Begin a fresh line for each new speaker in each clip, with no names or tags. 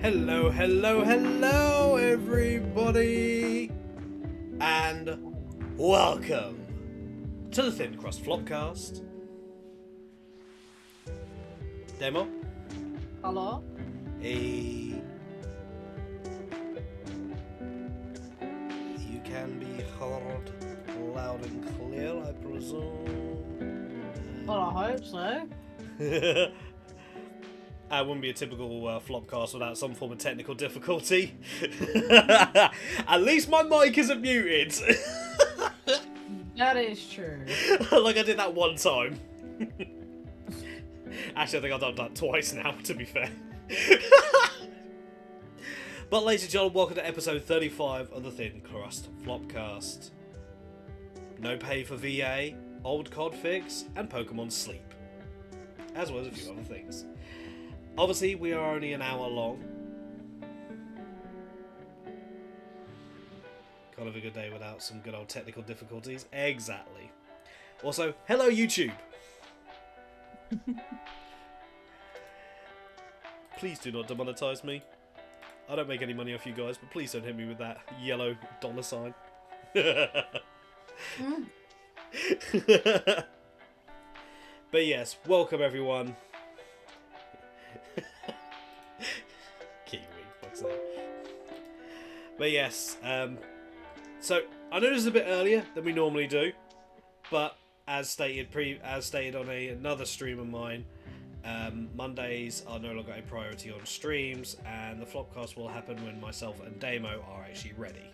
Hello, hello, hello, everybody, and welcome to the Thin Crust Flopcast. Demo?
Hello?
You can be heard loud and clear, I presume.
Well, I hope so.
It wouldn't be a typical Flopcast without some form of technical difficulty. At least my mic isn't muted.
That is true.
Like I did that one time. Actually, I think I've done that twice now, to be fair. But ladies and gentlemen, welcome to episode 35 of the Thin Crust Flopcast. No pay for VA, old COD Fix, and Pokemon Sleep. As well as a few other things. Obviously, we are only an hour long. Kind of a good day without some good old technical difficulties. Exactly. Also, hello YouTube! Please do not demonetize me. I don't make any money off you guys, but please don't hit me with that yellow dollar sign. But yes, welcome everyone. Kiwi, fuck's sake. But yes, so I know this is a bit earlier than we normally do, but as stated on another stream of mine, Mondays are no longer a priority on streams, and the Flopcast will happen when myself and Damo are actually ready,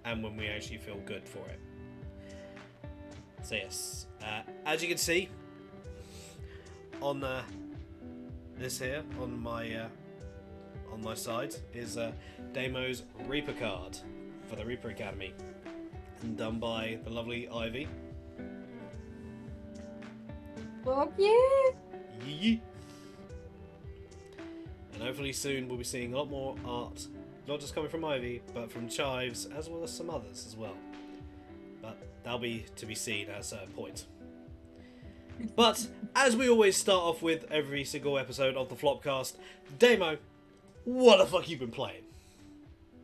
and when we actually feel good for it. So yes, as you can see on this here on my side is Damo's Reaper card for the Reaper Academy, and done by the lovely Ivy.
Fuck yeah!
Yee. And hopefully soon we'll be seeing a lot more art, not just coming from Ivy, but from Chives, as well as some others as well. But that'll be to be seen at a certain point. But, as we always start off with every single episode of the Flopcast, Damo, what the fuck you been playing?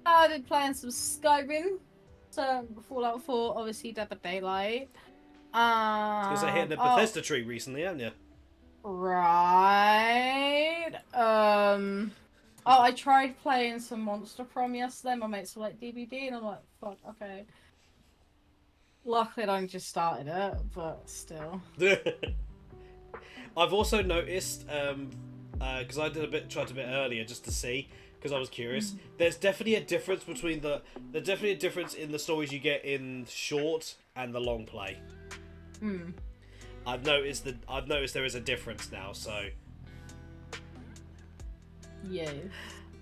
I've been playing some Skyrim, so Fallout 4, obviously Dead by Daylight.
Because I hit the Bethesda tree recently, haven't you?
Right. I tried playing some Monster Prom yesterday. My mates were like DBD, and I'm like, fuck, okay. Luckily, I just started it, but still.
I've also noticed, because I tried a bit earlier just to see, because I was curious. There's definitely a difference between there's definitely a difference in the stories you get in short and the long play. I've noticed there is a difference now. So.
Yeah.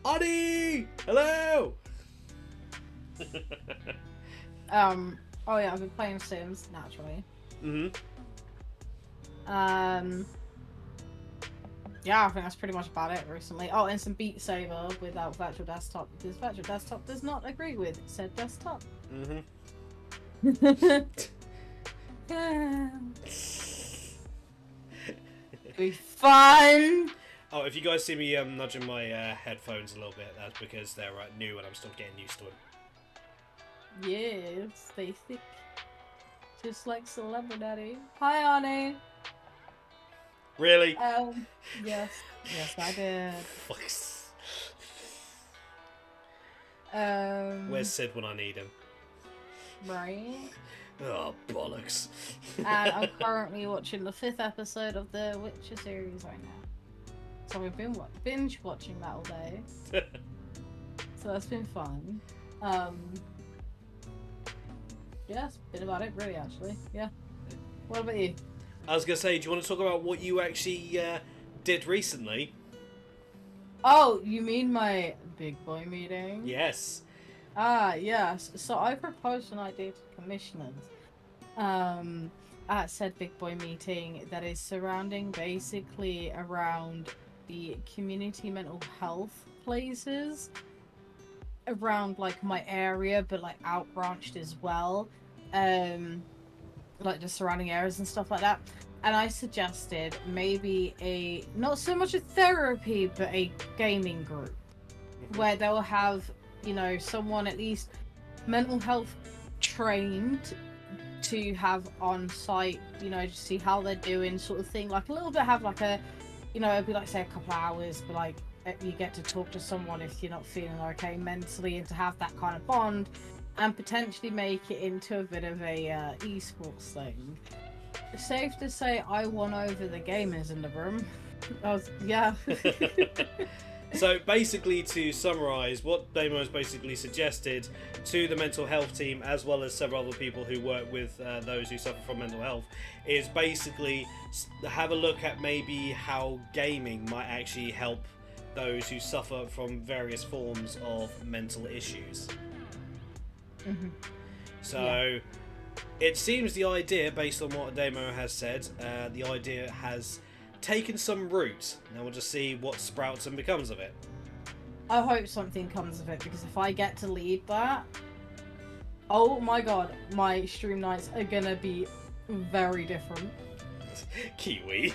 Adi, hello.
Oh yeah, I've been playing Sims naturally. Yeah, I think that's pretty much about it recently. Oh, and some Beat Saber without Virtual Desktop, because Virtual Desktop does not agree with said desktop. Be fun.
Oh, if you guys see me nudging my headphones a little bit, that's because they're new and I'm still getting used to them.
Yes, they thick. Just like Celebrity. Hi, Arnie.
Really?
Yes. Yes, I did.
Fucks.
Where's
Sid when I need him?
Right.
Oh, bollocks.
And I'm currently watching the 5th episode of the Witcher series right now. So we've been binge watching that all day. So that's been fun. Yeah, it's been about it, really, actually. Yeah. What about you?
I was going to say, do you want to talk about what you actually did recently?
Oh, you mean my big boy meeting?
Yes.
Yes. So I proposed an idea to commissioners at said big boy meeting that is surrounding basically around the community mental health places around like my area, but like out branched as well. Like the surrounding areas and stuff like that. and I suggested maybe a not so much a therapy, but a gaming group where they'll have, you know, someone at least mental health trained to have on site, you know, to see how they're doing, sort of thing. Like a little bit, have like a, you know, it'd be like say a couple of hours, but like you get to talk to someone if you're not feeling okay mentally, and to have that kind of bond, and potentially make it into a bit of a esports thing. Safe to say, I won over the gamers in the room. Yeah.
So basically, to summarise, what Damo has basically suggested to the mental health team, as well as several other people who work with those who suffer from mental health, is basically have a look at maybe how gaming might actually help those who suffer from various forms of mental issues.
Mm-hmm.
So it seems the idea, based on what Damo has said, the idea has taken some root. Now we'll just see what sprouts and becomes of it.
I hope something comes of it, because if I get to lead that, oh my god, my stream nights are gonna be very different.
Kiwi.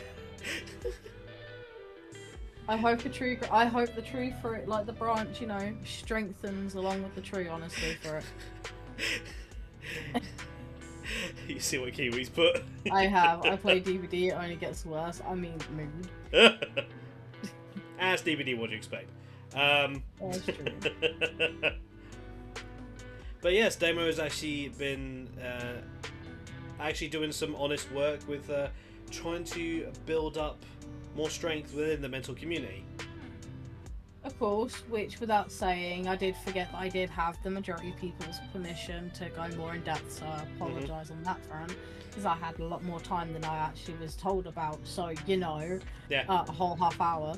I hope the tree for it, like the branch, you know, strengthens along with the tree, honestly, for it.
You see what Kiwi's put?
I have. I play DVD, it only gets worse. I mean, mood.
As DVD, what do you expect?
That's true.
But yes, Damo has actually been actually doing some honest work with trying to build up more strength within the mental community.
Of course, which without saying, I did forget that I did have the majority of people's permission to go more in depth, so I apologise on that front, because I had a lot more time than I actually was told about, so, you know,
Yeah.
a whole half hour.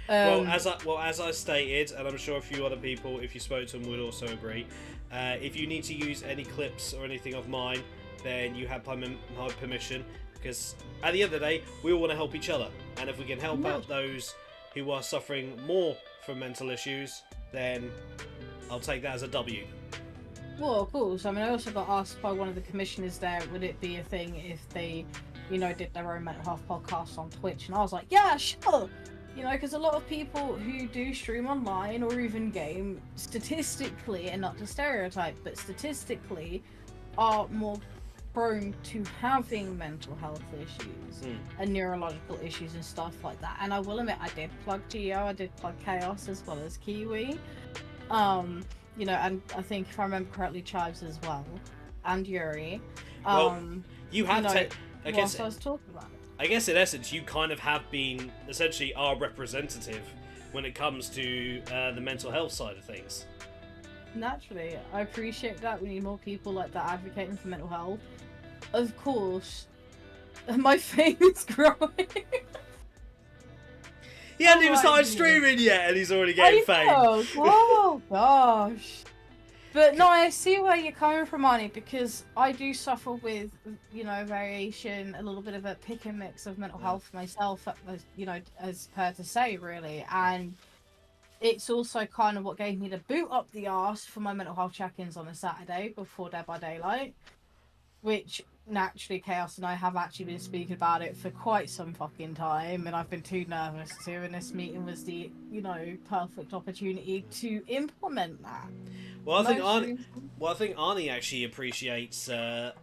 Well, as I stated, and I'm sure a few other people, if you spoke to them, would also agree, if you need to use any clips or anything of mine, then you have my permission, because at the end of the day, we all want to help each other, and if we can help out those who are suffering more from mental issues, then I'll take that as a W.
Well, of course. I mean, I also got asked by one of the commissioners there, would it be a thing if they, you know, did their own mental health podcast on Twitch? And I was like, yeah, sure. You know, because a lot of people who do stream online or even game, statistically, and not to stereotype, but statistically, are more prone to having mental health issues and neurological issues and stuff like that. And I will admit, I did plug Geo, I did plug Chaos as well as Kiwi. You know, and I think if I remember correctly, Chives as well, and Yuri.
You have to. I guess
I was talking about it.
I guess in essence, you kind of have been essentially our representative when it comes to the mental health side of things.
Naturally, I appreciate that. We need more people like that advocating for mental health. Of course, my fame is growing.
He hadn't even started streaming yet, and he's already getting fame.
Oh gosh. But no, I see where you're coming from, Arnie, because I do suffer with, you know, variation, a little bit of a pick and mix of mental health myself, as, you know, as per to say, really. And it's also kind of what gave me the boot up the arse for my mental health check-ins on a Saturday before Dead by Daylight, which naturally Chaos and I have actually been speaking about it for quite some fucking time, and I've been too nervous to, and this meeting was the, you know, perfect opportunity to implement that.
Well, I think Arnie actually appreciates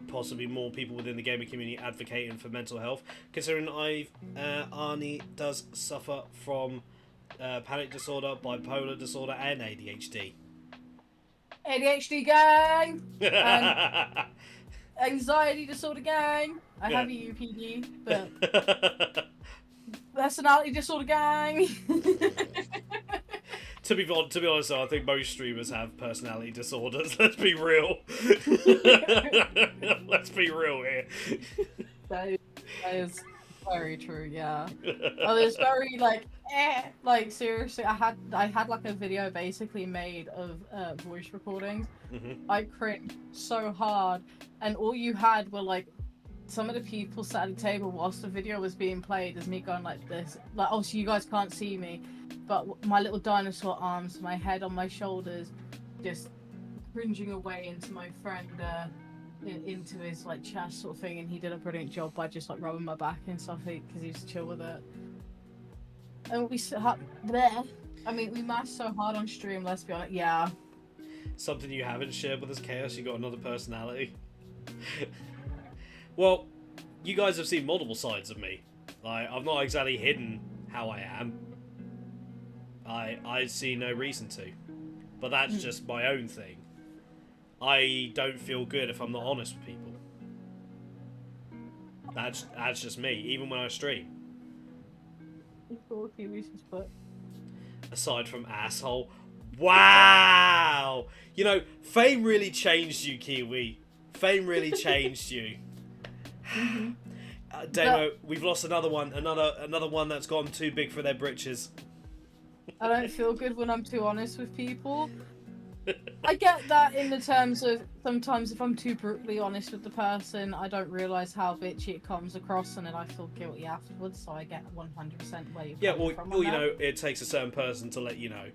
possibly more people within the gaming community advocating for mental health, considering Arnie does suffer from panic disorder, bipolar disorder, and ADHD.
ADHD gang! And anxiety disorder gang! I have a UPD, but personality disorder gang!
To be honest, though, I think most streamers have personality disorders. Let's be real. Let's be real here.
That is very true. Yeah. Oh, there's very like seriously. I had like a video basically made of voice recordings.
Mm-hmm.
I cringed so hard, and all you had were like some of the people sat at the table whilst the video was being played, as me going like this. Like, obviously you guys can't see me, but my little dinosaur arms, my head on my shoulders, just cringing away into my friend into his like chest sort of thing, and he did a brilliant job by just like rubbing my back and stuff because he was chill with it. And we there. I mean, we mashed so hard on stream. Let's be honest. Yeah.
Something you haven't shared with us, Chaos. You got another personality. Well, you guys have seen multiple sides of me. Like, I've not exactly hidden how I am. I see no reason to. But that's just my own thing. I don't feel good if I'm not honest with people. That's just me, even when I stream. Aside from asshole. Wow! You know, fame really changed you, Kiwi. Fame really changed you. Demo, we've lost another one. Another one that's gone too big for their britches.
I don't feel good when I'm too honest with people. I get that in the terms of sometimes if I'm too brutally honest with the person, I don't realise how bitchy it comes across, and then I feel guilty afterwards. So I get 100% where you're coming from.
Well, you know, it takes a certain person to let you know.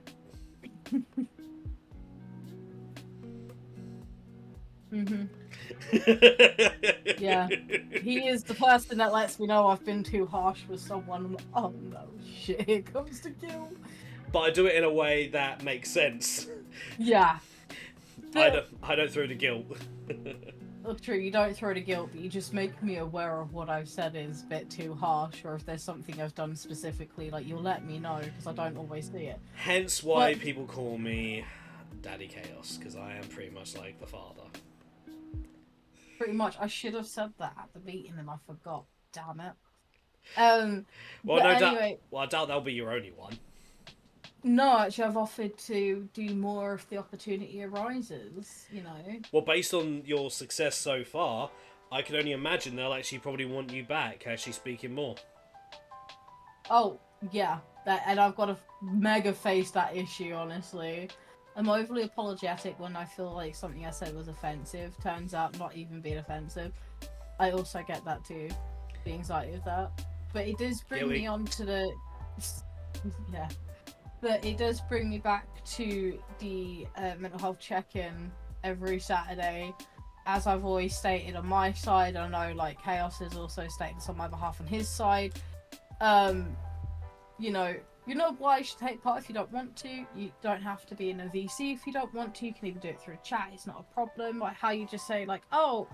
Yeah, he is the person that lets me know I've been too harsh with someone. I'm like, oh no, shit, here comes the guilt.
But I do it in a way that makes sense.
Yeah.
I don't throw the guilt.
Look, true, you don't throw the guilt, but you just make me aware of what I've said is a bit too harsh, or if there's something I've done specifically, like, you'll let me know, because I don't always see it.
Hence why people call me Daddy Chaos, because I am pretty much like the father.
Pretty much. I should have said that at the meeting, and I forgot. Damn it.
Well,
anyway,
I doubt that'll be your only one.
No, actually, I've offered to do more if the opportunity arises, you know.
Well, based on your success so far, I can only imagine they'll actually probably want you back, actually speaking more.
Oh, yeah. And I've got to mega face that issue, honestly. I'm overly apologetic when I feel like something I said was offensive. Turns out not even being offensive. I also get that too. The anxiety of that. But it does bring me on to the... Yeah. But it does bring me back to the mental health check-in every Saturday. As I've always stated on my side, I know like Chaos has also stated this on my behalf on his side. You know, you're not obliged to take part if you don't want to. You don't have to be in a VC if you don't want to. You can even do it through a chat. It's not a problem. Like how you just say like, oh,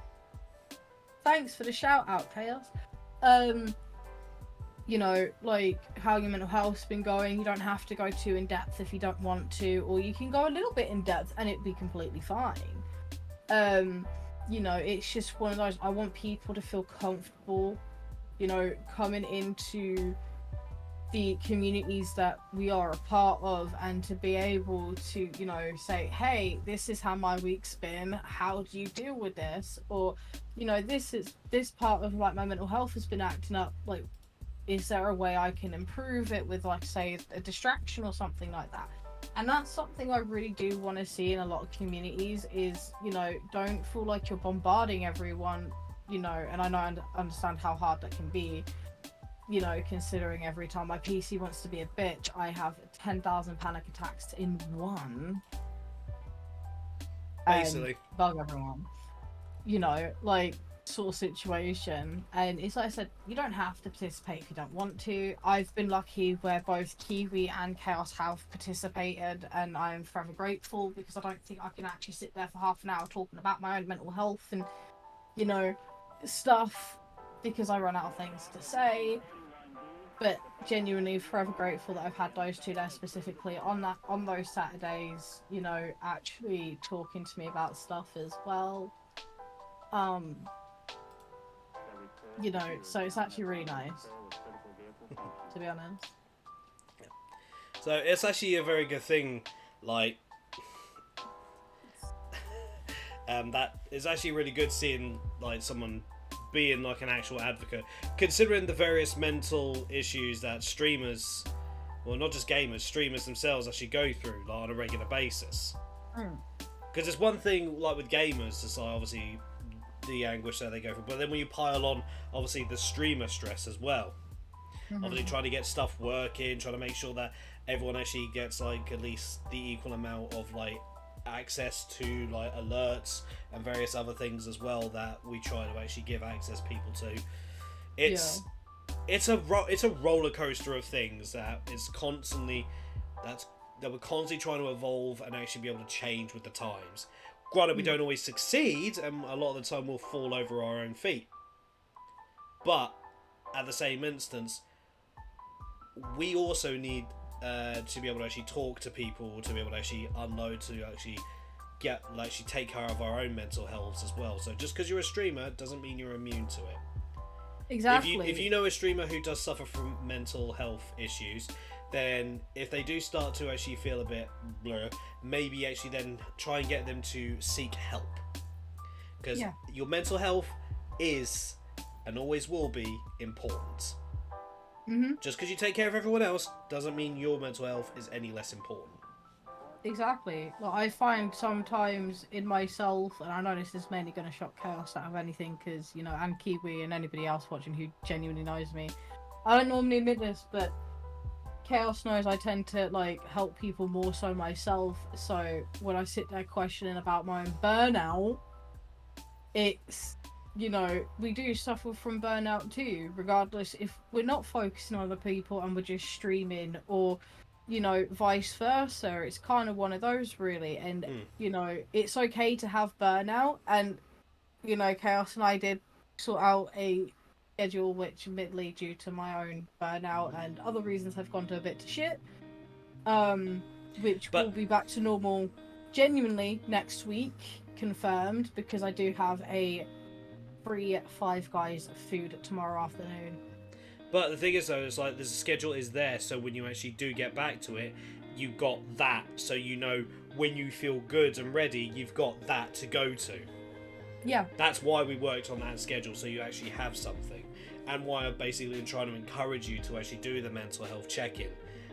thanks for the shout out, Chaos. You know, like how your mental health's been going. You don't have to go too in depth if you don't want to, or you can go a little bit in depth and it'd be completely fine. You know, it's just one of those, I want people to feel comfortable, you know, coming into the communities that we are a part of, and to be able to, you know, say, hey, this is how my week's been, how do you deal with this? Or, you know, this part of like my mental health has been acting up, like, is there a way I can improve it with, like, say, a distraction or something like that? And that's something I really do want to see in a lot of communities is, you know, don't feel like you're bombarding everyone, you know, and I know I understand how hard that can be, you know, considering every time my PC wants to be a bitch, I have 10,000 panic attacks in one.
Basically.
Bug everyone. You know, like, sort of situation. And it's like I said, you don't have to participate if you don't want to. I've been lucky where both Kiwi and Chaos have participated, and I'm forever grateful, because I don't think I can actually sit there for half an hour talking about my own mental health and, you know, stuff, because I run out of things to say. But genuinely forever grateful that I've had those two there specifically on those Saturdays, you know, actually talking to me about stuff as well. You know, so it's actually really nice, to be honest.
So it's actually a very good thing, like, that is actually really good seeing, like, someone being, like, an actual advocate, considering the various mental issues that streamers, well, not just gamers, streamers themselves actually go through, like, on a regular basis. Because it's one thing, like, with gamers, it's like, obviously the anguish that they go through, but then when you pile on obviously the streamer stress as well, obviously trying to get stuff working, trying to make sure that everyone actually gets like at least the equal amount of like access to like alerts and various other things as well that we try to actually give access people to. It's a roller coaster of things that is constantly that we're constantly trying to evolve and actually be able to change with the times. Granted, we don't always succeed, and a lot of the time we'll fall over our own feet. But at the same instance, we also need to be able to actually talk to people, to be able to actually unload, to actually take care of our own mental health as well. So just because you're a streamer doesn't mean you're immune to it.
Exactly.
If you know a streamer who does suffer from mental health issues, then if they do start to actually feel a bit blur, maybe actually then try and get them to seek help. Because your mental health is and always will be important.
Mm-hmm.
Just because you take care of everyone else doesn't mean your mental health is any less important.
Exactly. Like, I find sometimes in myself, and I know this is mainly going to shock Chaos out of anything, because, you know, and Kiwi and anybody else watching who genuinely knows me, I don't normally admit this, but Chaos knows I tend to, like, help people more so myself. So when I sit there questioning about my own burnout, it's, you know, we do suffer from burnout too, regardless if we're not focusing on other people and we're just streaming, or, you know, vice versa. It's kind of one of those, really. And, you know, it's okay to have burnout. And, you know, Chaos and I did sort out a schedule, which admittedly, due to my own burnout and other reasons, have gone to a bit to shit. Which will be back to normal genuinely next week, confirmed, because I do have a free Five Guys food tomorrow afternoon.
But the thing is, though, it's like the schedule is there, so when you actually do get back to it, you've got that, so you know when you feel good and ready, you've got that to go to.
Yeah.
That's why we worked on that schedule, so you actually have something. And why I'm basically trying to encourage you to actually do the mental health check-in.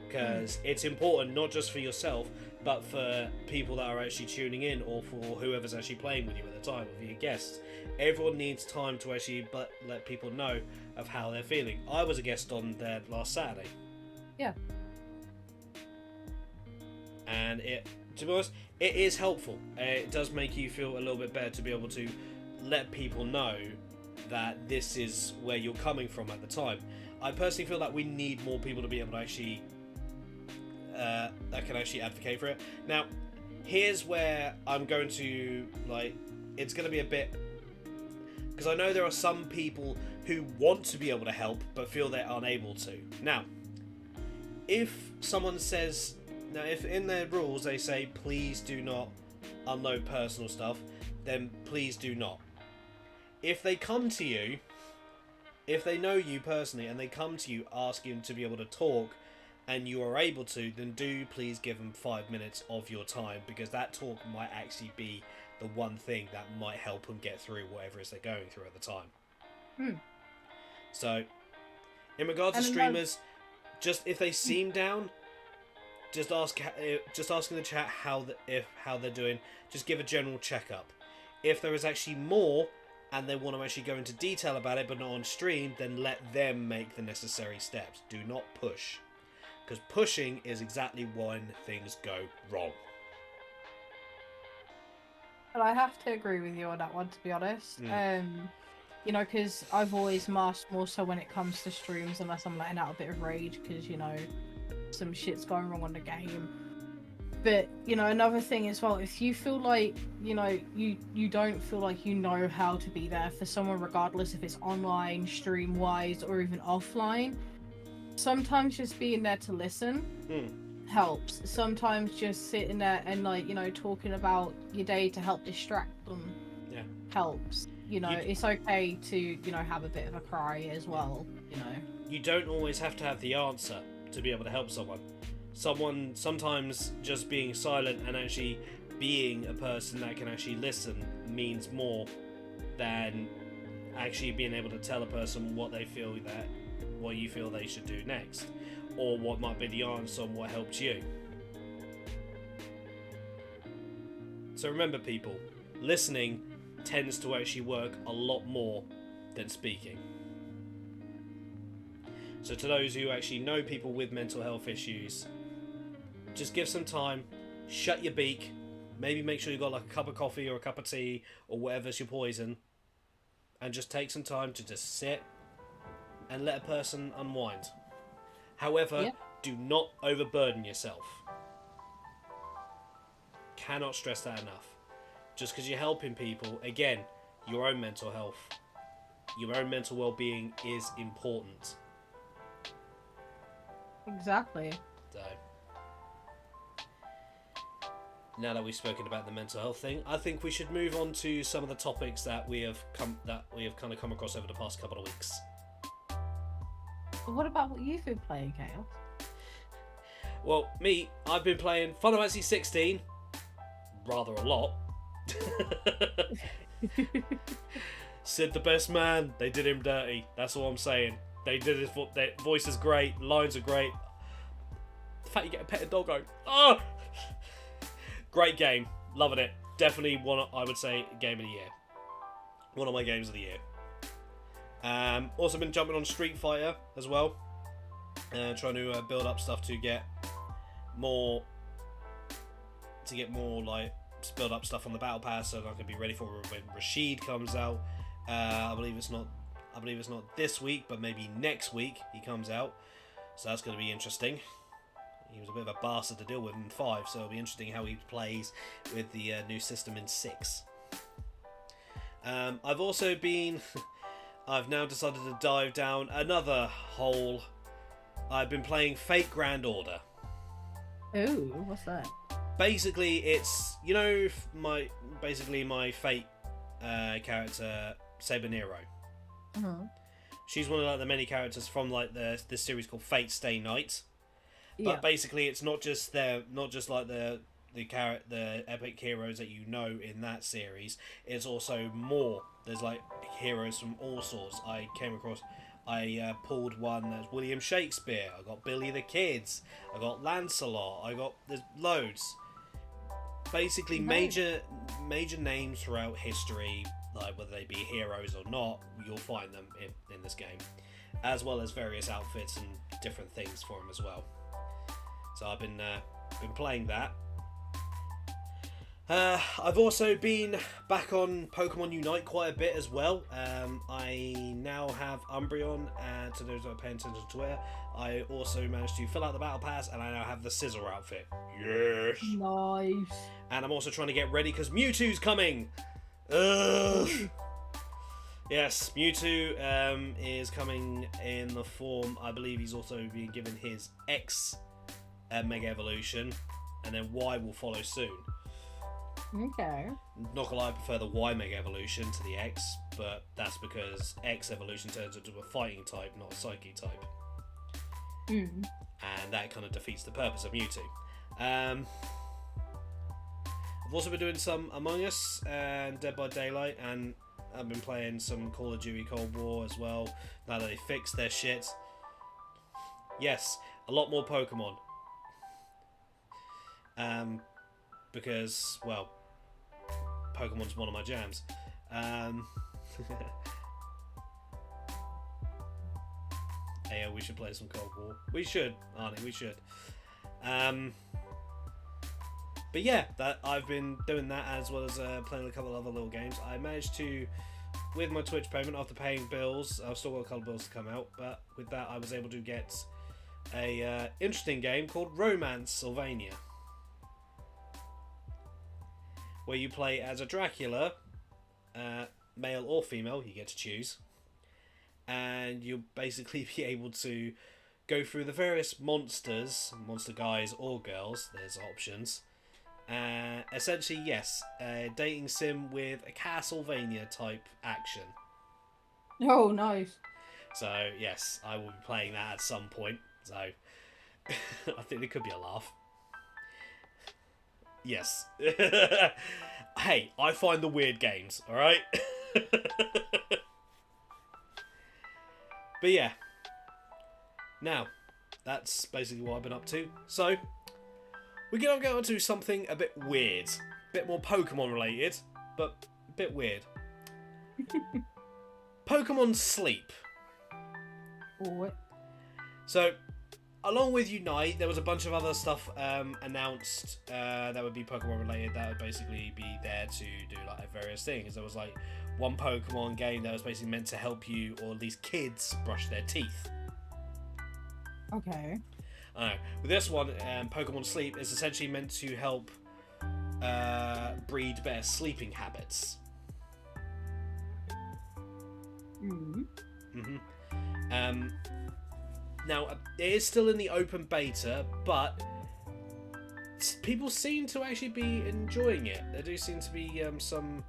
Because it's important, not just for yourself, but for people that are actually tuning in, or for whoever's actually playing with you at the time, or for your guests. Everyone needs time to actually let people know of how they're feeling. I was a guest on there last Saturday.
Yeah.
And to be honest, it is helpful. It does make you feel a little bit better to be able to let people know that this is where you're coming from at the time. I personally feel that we need more people to be able to actually that can actually advocate for it. Now, here's where I'm going to, like, it's going to be a bit, because I know there are some people who want to be able to help but feel they're unable to. Now, if someone says, now if in their rules they say please do not unload personal stuff, then please do not. If they come to you, if they know you personally and they come to you asking to be able to talk and you are able to, then do please give them 5 minutes of your time, because that talk might actually be the one thing that might help them get through whatever it is they're going through at the time. So, in regards to streamers, just if they seem down, just ask in the chat how they're doing. Just give a general checkup. If there is actually more and they want to actually go into detail about it but not on stream, then let them make the necessary steps. Do not push, because pushing is exactly when things go wrong.
But I have to agree with you on that one, to be honest. You know, because I've always masked more so when it comes to streams, unless I'm letting out a bit of rage because, you know, some shit's going wrong on the game. But, you know, another thing as well, if you feel like, you know, you don't feel like you know how to be there for someone, regardless if it's online, stream-wise, or even offline, sometimes just being there to listen helps. Sometimes just sitting there and, like, you know, talking about your day to help distract them helps. You know, it's okay to, you know, have a bit of a cry as well, you know.
You don't always have to have the answer to be able to help someone. Sometimes just being silent and actually being a person that can actually listen means more than actually being able to tell a person what you feel they should do next, or what might be the answer on what helped you. So remember, people, listening tends to actually work a lot more than speaking. So to those who actually know people with mental health issues, just give some time, shut your beak, maybe make sure you got like a cup of coffee or a cup of tea or whatever's your poison, and just take some time to just sit and let a person unwind. However,
Yep.
do not overburden yourself. Cannot stress that enough. Just because you're helping people, again, your own mental health, your own mental well-being is important.
Exactly.
So, now that we've spoken about the mental health thing, I think we should move on to some of the topics that we have kind of come across over the past couple of weeks.
But what about what you've been playing, Chaos?
Well, me, I've been playing Final Fantasy 16 rather a lot. Sid the best man, they did him dirty. That's all I'm saying. They did his their voice is great, lines are great. The fact you get a pet doggo. Oh! Great game. Loving it. Definitely one, I would say, game of the year. One of my games of the year. Also been jumping on Street Fighter as well. Trying to build up stuff to get more like build up stuff on the battle pass so I can be ready for when Rashid comes out. I believe it's not this week, but maybe next week he comes out. So that's going to be interesting. He was a bit of a bastard to deal with in 5, so it'll be interesting how he plays with the new system in 6. I've also been... I've now decided to dive down another hole. I've been playing Fate Grand Order.
Ooh, what's that?
Basically, it's... You know, my Fate character, Saber Nero.
Uh-huh.
She's one of like the many characters from like this series called Fate Stay Night. But
Yeah.
basically, it's not just like the epic heroes that you know in that series. It's also more. There's like heroes from all sorts. I pulled one that's William Shakespeare. I got Billy the Kids. I got Lancelot. There's loads. Basically,
Nice.
major names throughout history, like whether they be heroes or not, you'll find them in this game, as well as various outfits and different things for them as well. So I've been playing that. I've also been back on Pokemon Unite quite a bit as well. I now have Umbreon, and to those that are paying attention to Twitter, I also managed to fill out the Battle Pass, and I now have the Scizor outfit. Yes!
Nice.
And I'm also trying to get ready because Mewtwo's coming! Ugh! Yes, Mewtwo is coming in the form, I believe he's also being given his X Mega Evolution, and then Y will follow soon.
Okay.
Not gonna lie, I prefer the Y Mega Evolution to the X, but that's because X Evolution turns into a fighting type, not a psychic type.
Mm.
And that kind of defeats the purpose of Mewtwo. I've also been doing some Among Us and Dead by Daylight, and I've been playing some Call of Duty Cold War as well, now that they fixed their shit. Yes, a lot more Pokemon. Because, well, Pokemon's one of my jams. Hey, we should play some Cold War. We should, Arnie, we should. But yeah, that I've been doing that as well as playing a couple of other little games. I managed to, with my Twitch payment, after paying bills, I've still got a couple of bills to come out, but with that I was able to get a interesting game called Romance Sylvania, where you play as a Dracula, male or female, you get to choose, and you'll basically be able to go through the various monster guys or girls, there's options. Essentially, yes, a dating sim with a Castlevania type action.
Oh, nice.
So, yes, I will be playing that at some point, so I think it could be a laugh. Yes. Hey, I find the weird games, alright? But yeah. Now, that's basically what I've been up to. So, we're going to go on to something a bit weird. A bit more Pokemon related, but a bit weird. Pokemon sleep.
What?
So, along with Unite, there was a bunch of other stuff announced that would be Pokemon related. That would basically be there to do like various things. There was like one Pokemon game that was basically meant to help you, or at least kids, brush their teeth.
Okay.
I know. With this one, Pokemon Sleep is essentially meant to help breed better sleeping habits. Now, it is still in the open beta, but people seem to actually be enjoying it. There do seem to be some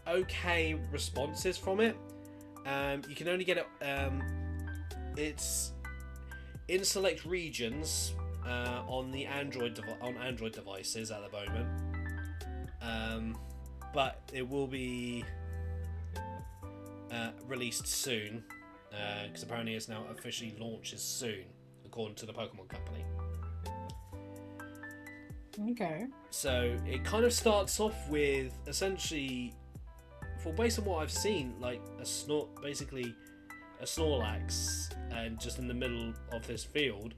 okay responses from it. You can only get it. It's in select regions on Android devices at the moment, but it will be released soon, because apparently it's now officially launches soon, according to the Pokemon Company.
Okay.
So it kind of starts off with essentially, based on what I've seen, like basically a Snorlax, and just in the middle of this field.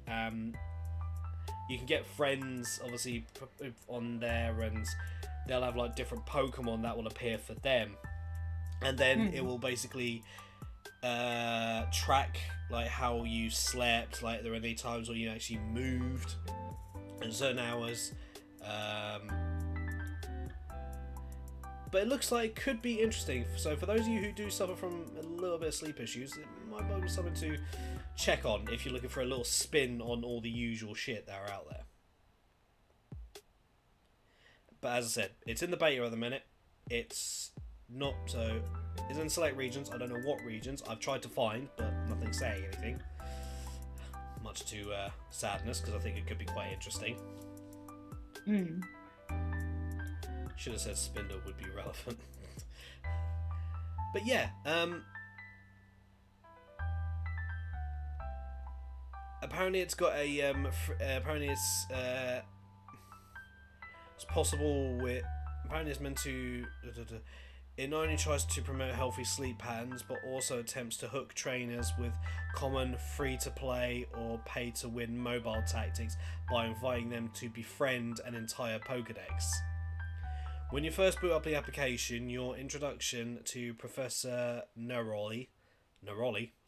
You can get friends, obviously, on there, and they'll have like different Pokemon that will appear for them, and then it will basically track like how you slept. Like there are any times where you actually moved in certain hours. But it looks like it could be interesting. So for those of you who do suffer from a little bit of sleep issues, it might be something to check on if you're looking for a little spin on all the usual shit that are out there. But as I said, it's in the beta at the minute. It's not so... It's in select regions. I don't know what regions. I've tried to find, but nothing's saying anything. Much to sadness, because I think it could be quite interesting. Should have said Spindle would be relevant. But yeah, apparently it's got a apparently it's possible with, apparently it's meant to it not only tries to promote healthy sleep patterns, but also attempts to hook trainers with common free-to-play or pay-to-win mobile tactics by inviting them to befriend an entire Pokedex. When you first boot up the application, your introduction to Professor Neroli,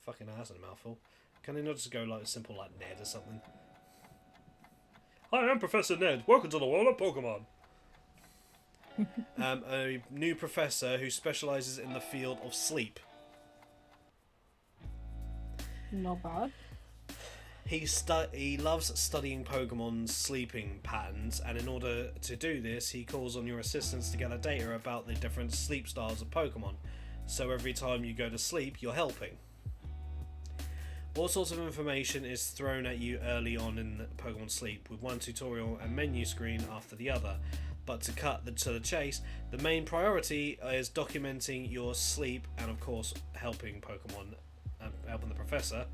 fucking ass in a mouthful. Can they not just go like simple like Ned or something? Hi, I'm Professor Ned. Welcome to the world of Pokemon. A new professor who specialises in the field of sleep.
Not bad.
He loves studying Pokemon's sleeping patterns, and in order to do this, he calls on your assistants to gather data about the different sleep styles of Pokemon. So every time you go to sleep, you're helping. All sorts of information is thrown at you early on in Pokemon Sleep, with one tutorial and menu screen after the other. But to cut to the chase, the main priority is documenting your sleep and, of course, helping Pokemon, helping the professor.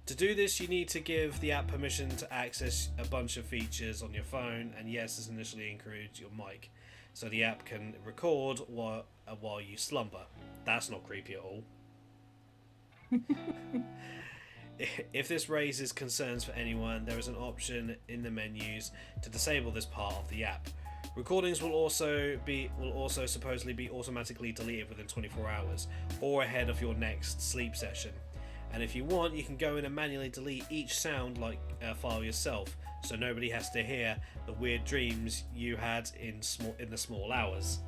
To do this, you need to give the app permission to access a bunch of features on your phone, and yes, this initially includes your mic, so the app can record while you slumber. That's not creepy at all. If this raises concerns for anyone, there is an option in the menus to disable this part of the app. Recordings will also supposedly be automatically deleted within 24 hours, or ahead of your next sleep session. And if you want, you can go in and manually delete each sound file yourself, so nobody has to hear the weird dreams you had in the small hours.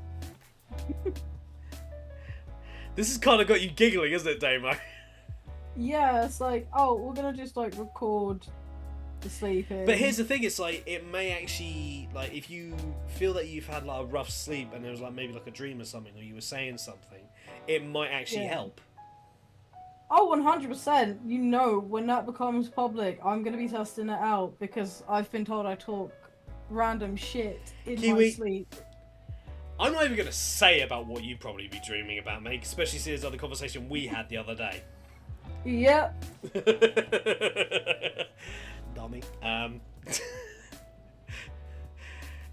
This has kind of got you giggling, isn't it, Damo?
Yeah, it's like, oh, we're gonna just like record the sleeping.
But here's the thing: it's like it may actually, like, if you feel that you've had like a rough sleep and there was like maybe like a dream or something, or you were saying something, it might actually help.
Oh, 100%. You know, when that becomes public, I'm going to be testing it out because I've been told I talk random shit in my sleep.
I'm not even going to say about what you'd probably be dreaming about, mate, especially since the conversation we had the other day.
Yep.
Dummy.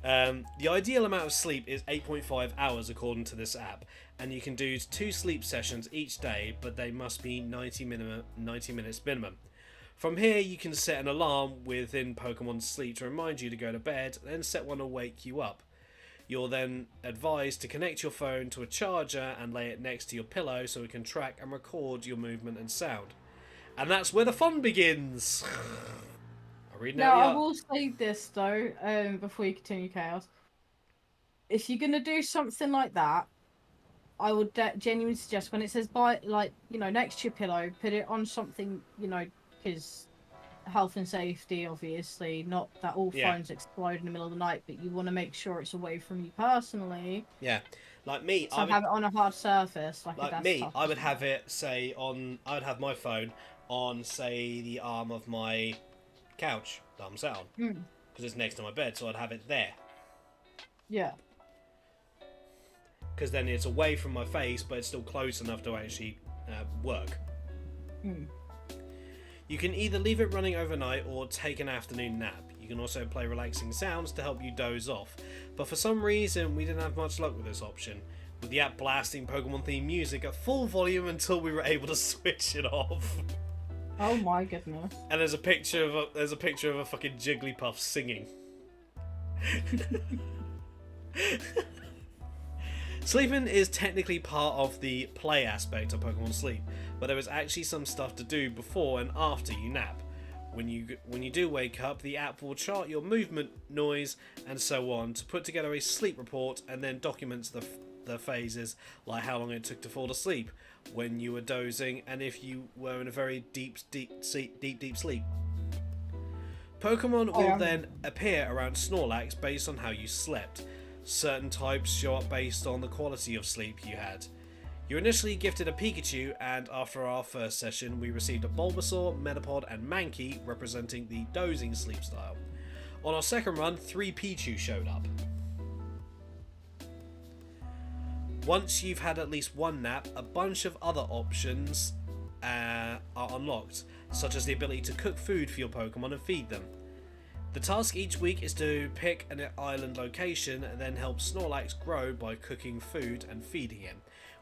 The ideal amount of sleep is 8.5 hours according to this app, and you can do 2 sleep sessions each day, but they must be 90 minutes minimum. From here, you can set an alarm within Pokemon Sleep to remind you to go to bed, then set one to wake you up. You're then advised to connect your phone to a charger and lay it next to your pillow so it can track and record your movement and sound. And that's where the fun begins. I'll read
Now,
now.
I will say this though, before you continue, Chaos. If you're gonna do something like that, I would genuinely suggest when it says by, like, you know, next to your pillow, put it on something, you know, because health and safety, obviously, not that all phones explode in the middle of the night, but you want to make sure it's away from you personally.
Yeah, like me,
So have it on a hard surface, like a desktop.
Me, I would have it say on. I would have my phone on, say, the arm of my couch that I'm sat on, because it's next to my bed, so I'd have it there.
Yeah.
Because then it's away from my face, but it's still close enough to actually work. You can either leave it running overnight or take an afternoon nap. You can also play relaxing sounds to help you doze off. But for some reason, we didn't have much luck with this option, with the app blasting Pokemon themed music at full volume until we were able to switch it off.
Oh my goodness.
And there's a picture of a fucking Jigglypuff singing. Sleeping is technically part of the play aspect of Pokemon Sleep, but there is actually some stuff to do before and after you nap. When you do wake up, the app will chart your movement, noise, and so on to put together a sleep report, and then documents the phases, like how long it took to fall asleep, when you were dozing, and if you were in a very deep sleep. Pokemon will then appear around Snorlax based on how you slept. Certain types show up based on the quality of sleep you had. You're initially gifted a Pikachu, and after our first session, we received a Bulbasaur, Metapod, and Mankey, representing the dozing sleep style. On our second run, 3 Pichu showed up. Once you've had at least one nap, a bunch of other options are unlocked, such as the ability to cook food for your Pokemon and feed them. The task each week is to pick an island location and then help Snorlax grow by cooking food and feeding him,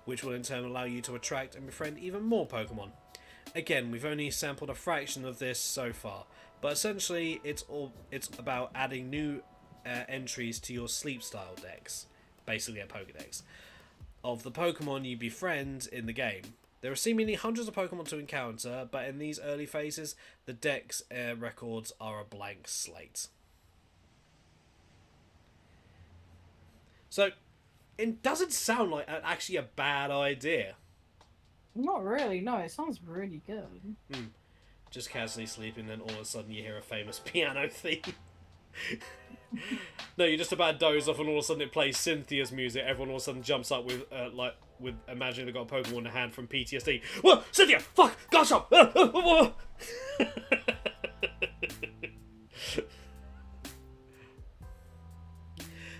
which will in turn allow you to attract and befriend even more Pokemon. Again, we've only sampled a fraction of this so far, but essentially it's about adding new entries to your sleep style decks, basically a Pokedex, of the Pokemon you befriend in the game. There are seemingly hundreds of Pokemon to encounter, but in these early phases, the deck's records are a blank slate. So, it doesn't sound like actually a bad idea.
Not really, no, it sounds really good.
Just casually sleeping, then all of a sudden you hear a famous piano theme. No, you're just about to doze off, and all of a sudden it plays Cynthia's music. Everyone all of a sudden jumps up with imagining they've got a Pokemon in their hand from PTSD. Whoa, Cynthia! Fuck! Gosh!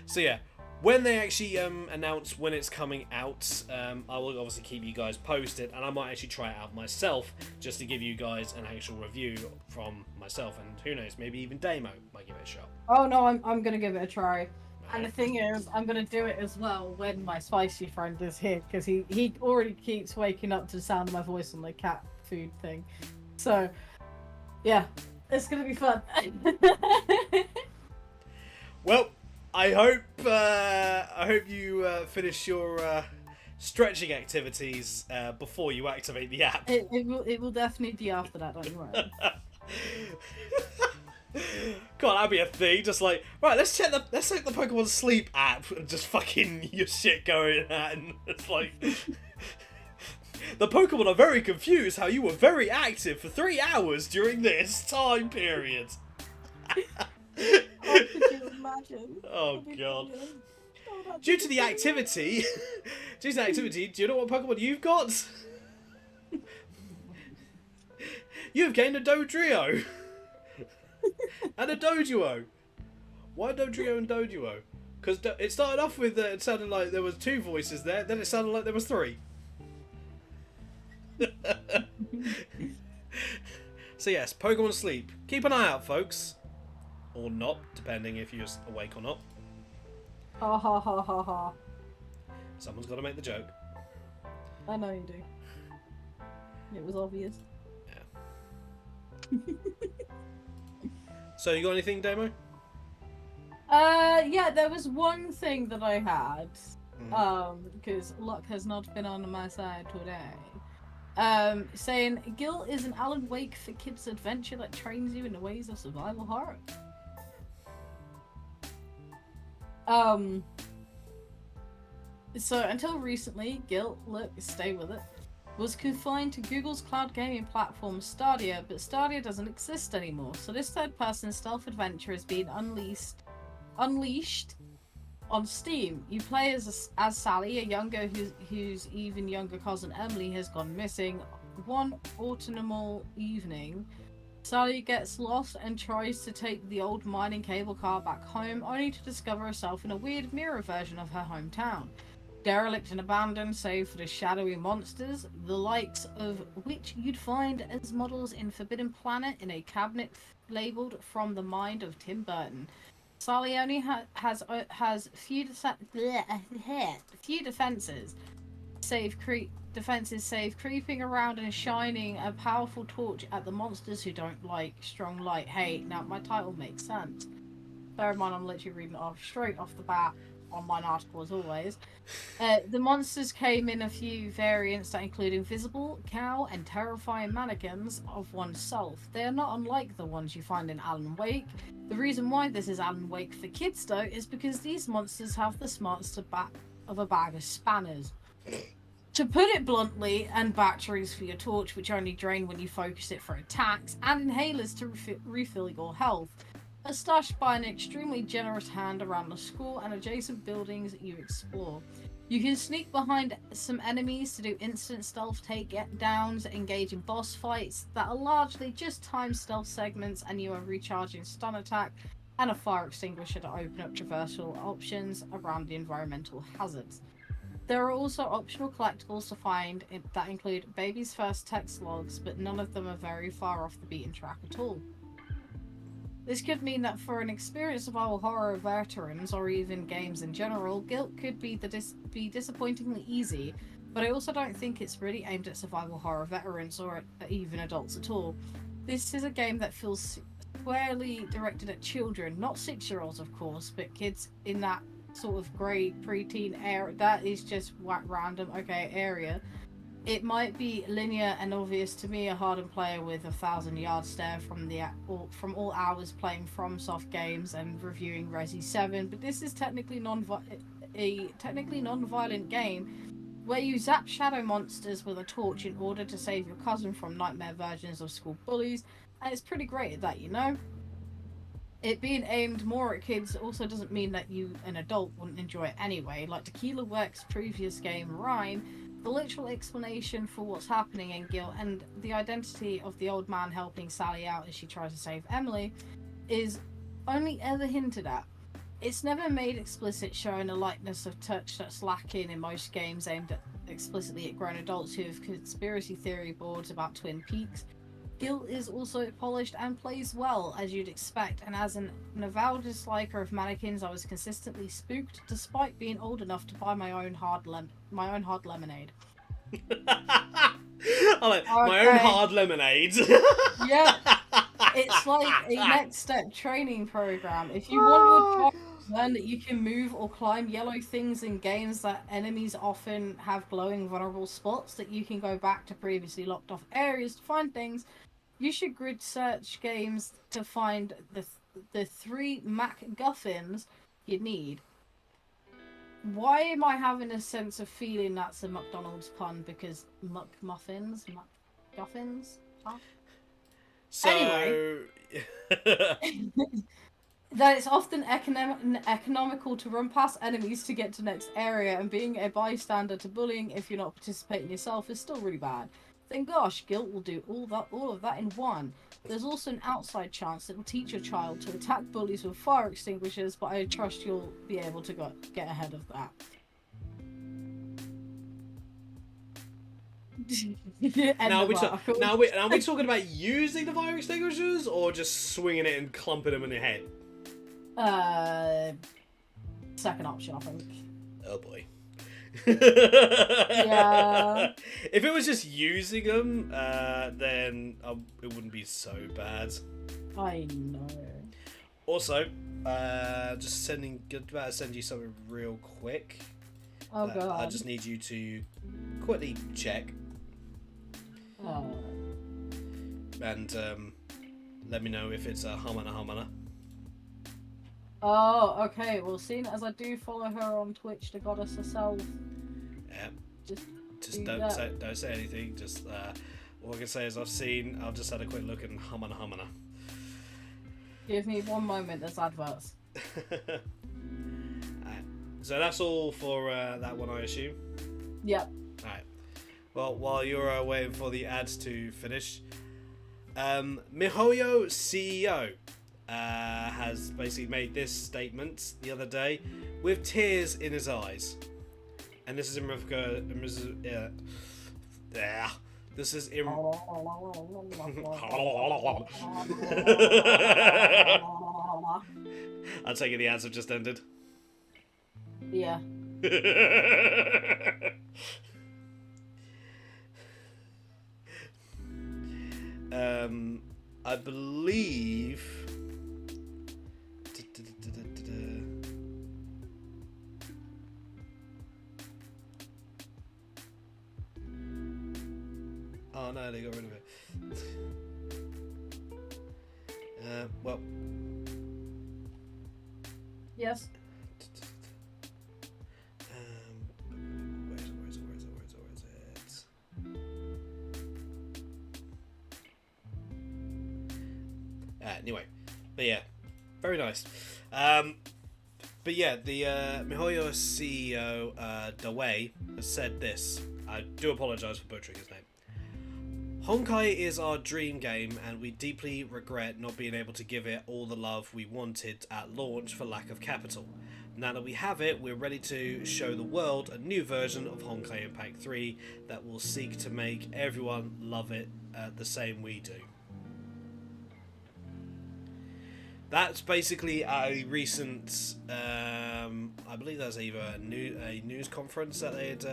So yeah, when they actually announce when it's coming out, I will obviously keep you guys posted, and I might actually try it out myself just to give you guys an actual review from myself, and who knows, maybe even Damo might give it a shot.
Oh no, I'm gonna give it a try. And the thing is, I'm gonna do it as well when my spicy friend is here, because he already keeps waking up to the sound of my voice on the cat food thing. So yeah, it's gonna be fun.
Well, I hope you finish your stretching activities before you activate the app.
It will definitely be after that, don't you worry.
God, that'd be a thing. Just like, right, let's check the Pokemon Sleep app and just fucking your shit going at, and it's like the Pokemon are very confused how you were very active for 3 hours during this time period.
Oh, could you imagine?
Oh god. Due to the activity, do you know what Pokemon you've got? You've gained a Dodrio. And a Doduo. Why Dodrio and Doduo? Because it started off with it sounded like there was 2 voices there, then it sounded like there was 3. So yes, Pokemon Sleep. Keep an eye out, folks. Or not, depending if you're awake or not.
Ha ha ha ha ha.
Someone's got to make the joke.
I know you do. It was obvious.
Yeah. So you got anything, Demo?
Yeah, there was one thing that I had, because luck has not been on my side today. Saying Guilt is an Alan Wake for kids adventure that trains you in the ways of survival horror. So until recently, Guilt, look, stay with it, was confined to Google's cloud gaming platform Stadia, but Stadia doesn't exist anymore. So this third-person stealth adventure is being unleashed on Steam. You play as Sally, a younger whose even younger cousin Emily has gone missing. One autumnal evening, Sally gets lost and tries to take the old mining cable car back home, only to discover herself in a weird mirror version of her hometown. Derelict and abandoned, save for the shadowy monsters, the likes of which you'd find as models in Forbidden Planet in a cabinet labelled "From the Mind of Tim Burton." Sally only has few defenses, save creeping around and shining a powerful torch at the monsters who don't like strong light. Hey, now my title makes sense. Bear in mind, I'm literally reading it off straight off the bat on my article as always. The monsters came in a few variants that include invisible, cow, and terrifying mannequins of oneself. They are not unlike the ones you find in Alan Wake. The reason why this is Alan Wake for kids, though, is because these monsters have the smarts of a bag of spanners. To put it bluntly, and batteries for your torch, which only drain when you focus it for attacks, and inhalers to refill your health, are stashed by an extremely generous hand around the school and adjacent buildings you explore. You can sneak behind some enemies to do instant stealth takedowns, engage in boss fights that are largely just timed stealth segments, and you are recharging stun attack and a fire extinguisher to open up traversal options around the environmental hazards. There are also optional collectibles to find that include baby's first text logs, but none of them are very far off the beaten track at all. This could mean that for an experienced survival horror veterans, or even games in general, Guilt could be disappointingly easy, but I also don't think it's really aimed at survival horror veterans or even adults at all. This is a game that feels squarely directed at children, not 6-year-olds of course, but kids in that sort of grey preteen area. That is just random, okay, area. It might be linear and obvious to me, a hardened player with 1,000-yard stare from all hours playing FromSoft games and reviewing Resi 7, but this is technically non-violent game where you zap shadow monsters with a torch in order to save your cousin from nightmare versions of school bullies, and it's pretty great at that, you know? It being aimed more at kids also doesn't mean that you, an adult, wouldn't enjoy it anyway. Like Tequila Works' previous game, Rhyme, the literal explanation for what's happening in Guilt and the identity of the old man helping Sally out as she tries to save Emily is only ever hinted at. It's never made explicit, showing a lightness of touch that's lacking in most games aimed explicitly at grown adults who have conspiracy theory boards about Twin Peaks. Guilt is also polished and plays well, as you'd expect, and as an avowed disliker of mannequins, I was consistently spooked, despite being old enough to buy my own hard lemonade.
My own hard lemonade.
Yeah, it's like a next step training program. If you want your child to learn that you can move or climb yellow things in games that enemies often have glowing vulnerable spots that you can go back to previously locked off areas to find things, you should grid search games to find the 3 MacGuffins you need. Why am I having a sense of feeling that's a McDonald's pun? Because McMuffins? MacGuffins? Huh?
So...
Anyway, that it's often economical to run past enemies to get to next area, and being a bystander to bullying if you're not participating yourself is still really bad. Then gosh, Guilt will do all of that in one. There's also an outside chance it will teach your child to attack bullies with fire extinguishers, but I trust you'll be able to get ahead of that.
Now we're talking about using the fire extinguishers or just swinging it and clumping them in the head?
Second option, I think.
Oh boy.
Yeah.
If it was just using them, then it wouldn't be so bad.
I know.
Also, just about to send you something real quick.
Oh god.
I just need you to quickly check
Oh.
and let me know if it's a Hamana.
Oh, okay. Well, seeing as I do follow her on Twitch, the goddess herself.
Yeah.
Just
Just don't say anything. Just all I can say is I've just had a quick look at Hamana.
give me one moment. There's adverts.
Alright. So that's all for that one, I assume.
Yep.
Alright. Well, while you're waiting for the ads to finish, MiHoYo CEO has basically made this statement the other day with tears in his eyes. And this is in regard. This is in. I take it the ads have just ended.
Yeah.
I believe. Oh no, they got rid of it. Well.
Yes.
Where is it? Anyway, but yeah, very nice. But yeah, the MiHoYo CEO Dawei has said this. I do apologise for butchering his name. Honkai is our dream game, and we deeply regret not being able to give it all the love we wanted at launch for lack of capital. Now that we have it, we're ready to show the world a new version of Honkai Impact 3 that will seek to make everyone love it the same we do. That's basically a recent, I believe that was either a news conference that they had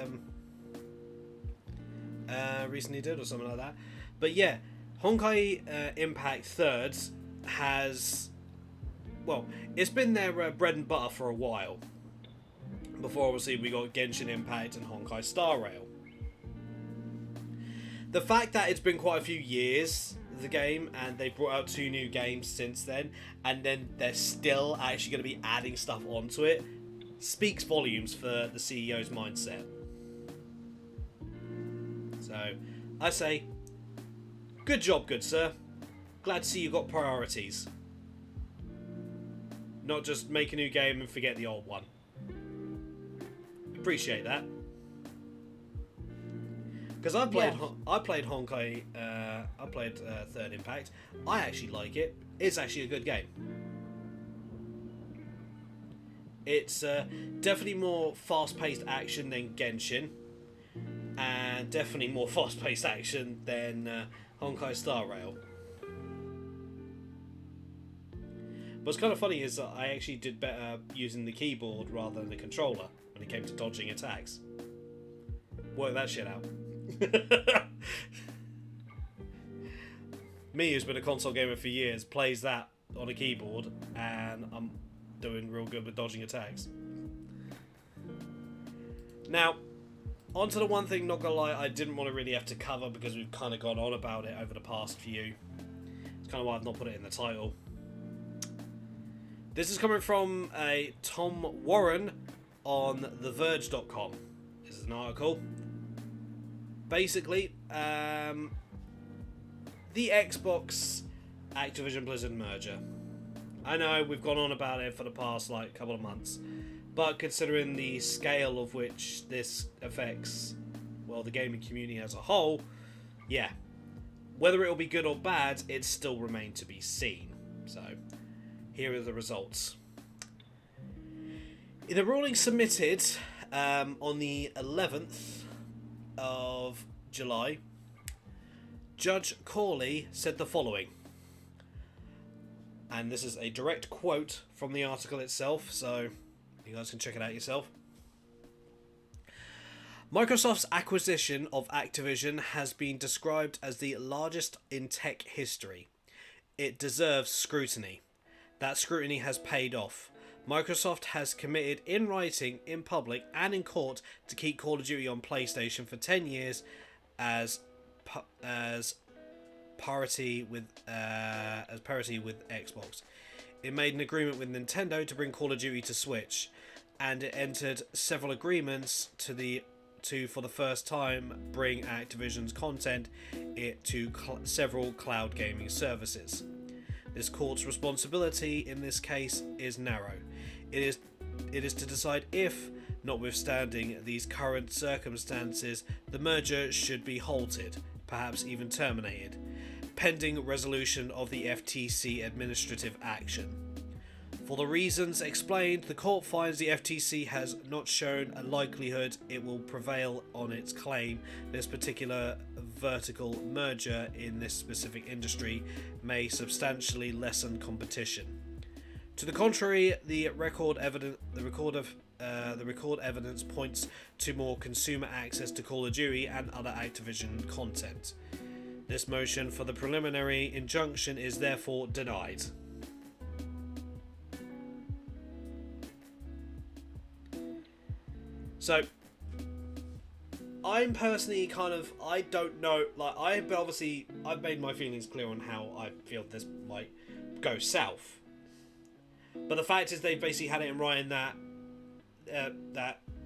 recently did or something like that. But yeah, Honkai Impact Thirds has, well, it's been their bread and butter for a while. Before obviously we got Genshin Impact and Honkai Star Rail. The fact that it's been quite a few years, the game, and they brought out 2 new games since then, and then they're still actually going to be adding stuff onto it, speaks volumes for the CEO's mindset. So, I say, good job, good sir. Glad to see you got priorities. Not just make a new game and forget the old one. Appreciate that. Because I played Honkai, I played Third Impact. I actually like it. It's actually a good game. It's definitely more fast-paced action than Genshin, and definitely more fast-paced action than Honkai Star Rail. What's kind of funny is that I actually did better using the keyboard rather than the controller when it came to dodging attacks. Work that shit out. Me, who's been a console gamer for years, plays that on a keyboard, and I'm doing real good with dodging attacks. Now, onto the one thing, not gonna lie, I didn't want to really have to cover because we've kind of gone on about it over the past few. It's kind of why I've not put it in the title. This is coming from a Tom Warren on TheVerge.com. This is an article. Basically, the Xbox Activision Blizzard merger. I know we've gone on about it for the past couple of months, but considering the scale of which this affects, well, the gaming community as a whole, yeah, whether it'll be good or bad, it still remains to be seen. So, here are the results. In a ruling submitted on the 11th of July, Judge Corley said the following, and this is a direct quote from the article itself, so you guys can check it out yourself. Microsoft's acquisition of Activision has been described as the largest in tech history. It deserves scrutiny. That scrutiny has paid off. Microsoft has committed in writing, in public, and in court to keep Call of Duty on PlayStation for 10 years as parity with Xbox. It made an agreement with Nintendo to bring Call of Duty to Switch, and it entered several agreements to for the first time bring Activision's content to several cloud gaming services. This court's responsibility in this case is narrow. It is to decide if, notwithstanding these current circumstances, the merger should be halted, perhaps even terminated, pending resolution of the FTC administrative action. For the reasons explained, the court finds the FTC has not shown a likelihood it will prevail on its claim this particular vertical merger in this specific industry may substantially lessen competition. To the contrary, the record evidence points to more consumer access to Call of Duty and other Activision content. This motion for the preliminary injunction is therefore denied. So, I'm personally I don't know, I've made my feelings clear on how I feel this might go south. But the fact is they've basically had it in writing that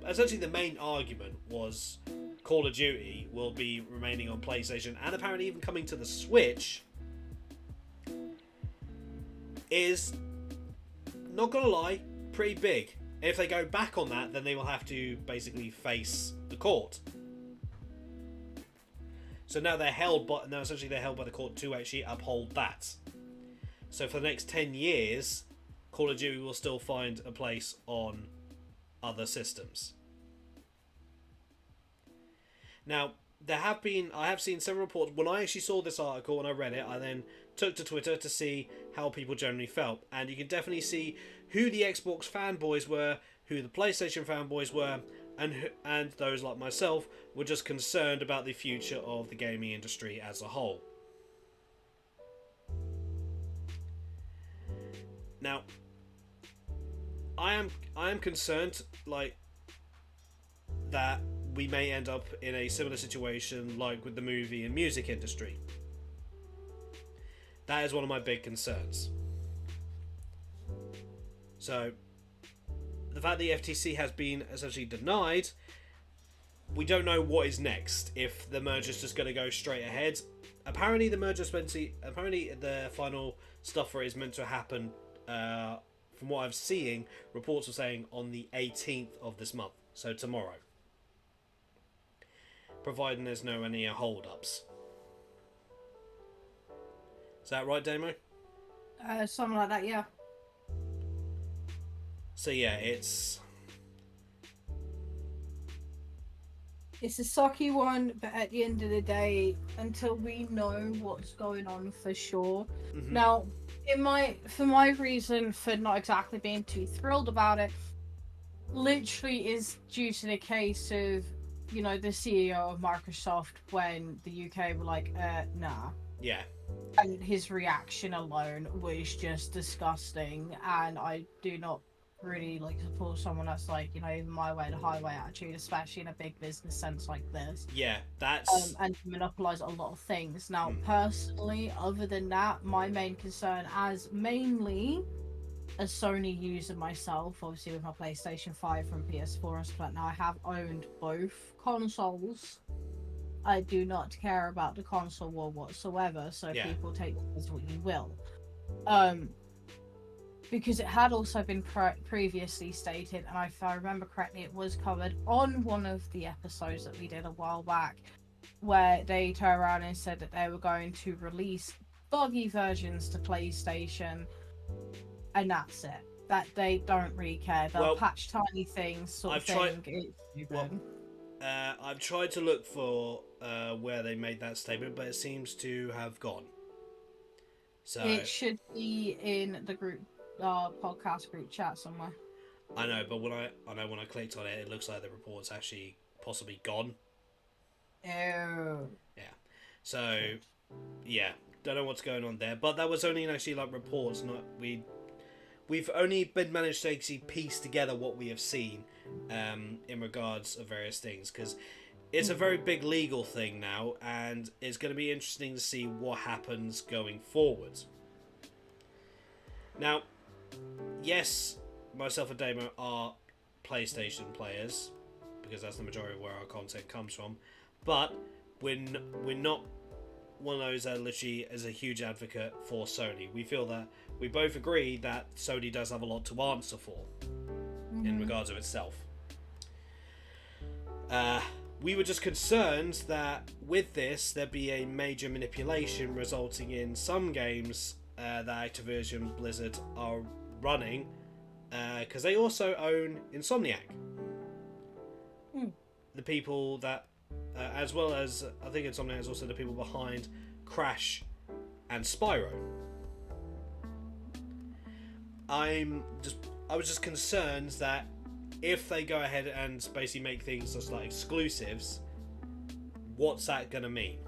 essentially the main argument was Call of Duty will be remaining on PlayStation and apparently even coming to the Switch is, not gonna lie, pretty big. If they go back on that, then they will have to basically face the court. So now they're held by the court to actually uphold that. So for the next 10 years, Call of Duty will still find a place on other systems. Now, I have seen several reports. When I actually saw this article and I read it, I then took to Twitter to see how people generally felt. And you can definitely see who the Xbox fanboys were, who the PlayStation fanboys were, and those like myself were just concerned about the future of the gaming industry as a whole. Now, I am concerned that we may end up in a similar situation like with the movie and music industry. That is one of my big concerns. So, the fact the FTC has been essentially denied, we don't know what is next. If the merger's just going to go straight ahead. Apparently the final stuff for it is meant to happen, from what I'm seeing, reports are saying on the 18th of this month. So tomorrow. Providing there's no any hold-ups. Is that right, Damo?
Something like that, yeah.
So yeah, it's
a sucky one, but at the end of the day, until we know what's going on for sure. Mm-hmm. Now, for my reason for not exactly being too thrilled about it, literally is due to the case of, the CEO of Microsoft when the UK were like, nah.
Yeah.
And his reaction alone was just disgusting, and I do not really support someone that's even my way the highway attitude, especially in a big business sense like this.
Yeah, that's
and monopolize a lot of things. Now, personally, other than that, my main concern as mainly a Sony user myself, obviously with my PlayStation 5 from PS4 and stuff like that, now I have owned both consoles. I do not care about the console war whatsoever, so people take this as what you will. Because it had also been previously stated, and if I remember correctly, it was covered on one of the episodes that we did a while back, where they turned around and said that they were going to release buggy versions to PlayStation, and that's it. That they don't really care. They'll patch tiny things, sort of thing. It's stupid.
I've tried to look for where they made that statement, but it seems to have gone. So
it should be in the group, podcast group chat somewhere.
I know, but when I clicked on it, it looks like the report's actually possibly gone.
Oh.
Yeah. So, yeah, don't know what's going on there. But that was only actually like reports. Not we've only been managed to actually piece together what we have seen in regards of various things, because it's a very big legal thing now, and it's going to be interesting to see what happens going forward. Now, yes, myself and Damo are PlayStation players, because that's the majority of where our content comes from, but we're not one of those that literally is a huge advocate for Sony. We feel that we both agree that Sony does have a lot to answer for in regards of itself. We were just concerned that with this there'd be a major manipulation resulting in some games that Activision Blizzard are running, because they also own Insomniac. The people that, as well as, I think Insomniac is also the people behind Crash and Spyro. I was just concerned that if they go ahead and basically make things just like exclusives, what's that gonna mean?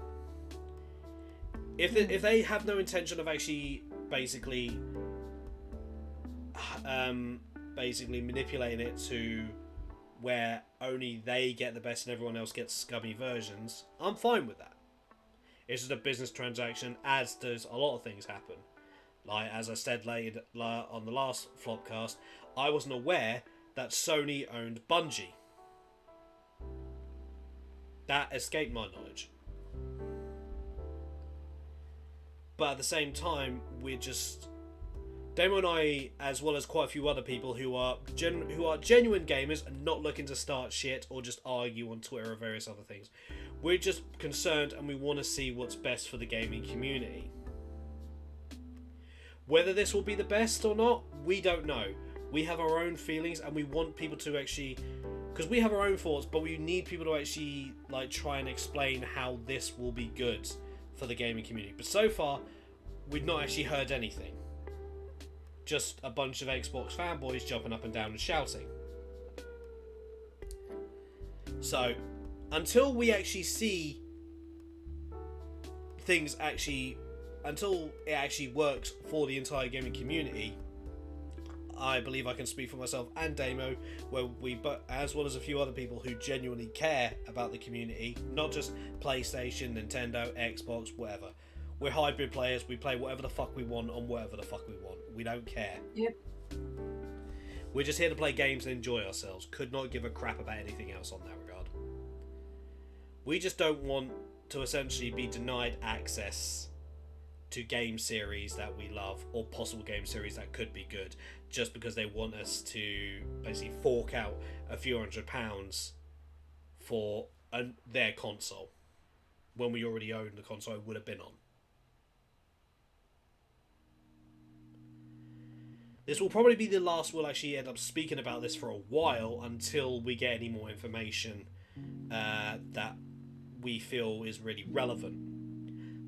If they have no intention of actually basically manipulating it to where only they get the best and everyone else gets scummy versions, I'm fine with that. It's just a business transaction, as does a lot of things happen. Like, as I said later on the last Flopcast, I wasn't aware that Sony owned Bungie. That escaped my knowledge. But at the same time, we're just... Damo and I, as well as quite a few other people who are genuine gamers and not looking to start shit or just argue on Twitter or various other things, we're just concerned and we want to see what's best for the gaming community. Whether this will be the best or not, we don't know. We have our own feelings and we want people to actually... Because we have our own thoughts, but we need people to actually like try and explain how this will be good for the gaming community. But so far, we've not actually heard anything. Just a bunch of Xbox fanboys jumping up and down and shouting. So, until we actually see things actually... Until it actually works for the entire gaming community, I believe I can speak for myself and Damo, where we, as well as a few other people who genuinely care about the community, not just PlayStation, Nintendo, Xbox, whatever. We're hybrid players. We play whatever the fuck we want on whatever the fuck we want. We don't care.
Yep.
We're just here to play games and enjoy ourselves. Could not give a crap about anything else on that regard. We just don't want to essentially be denied access to game series that we love, or possible game series that could be good, just because they want us to basically fork out a few £100 for their console when we already own the console I would have been on. This will probably be the last we'll actually end up speaking about this for a while, until we get any more information that we feel is really relevant.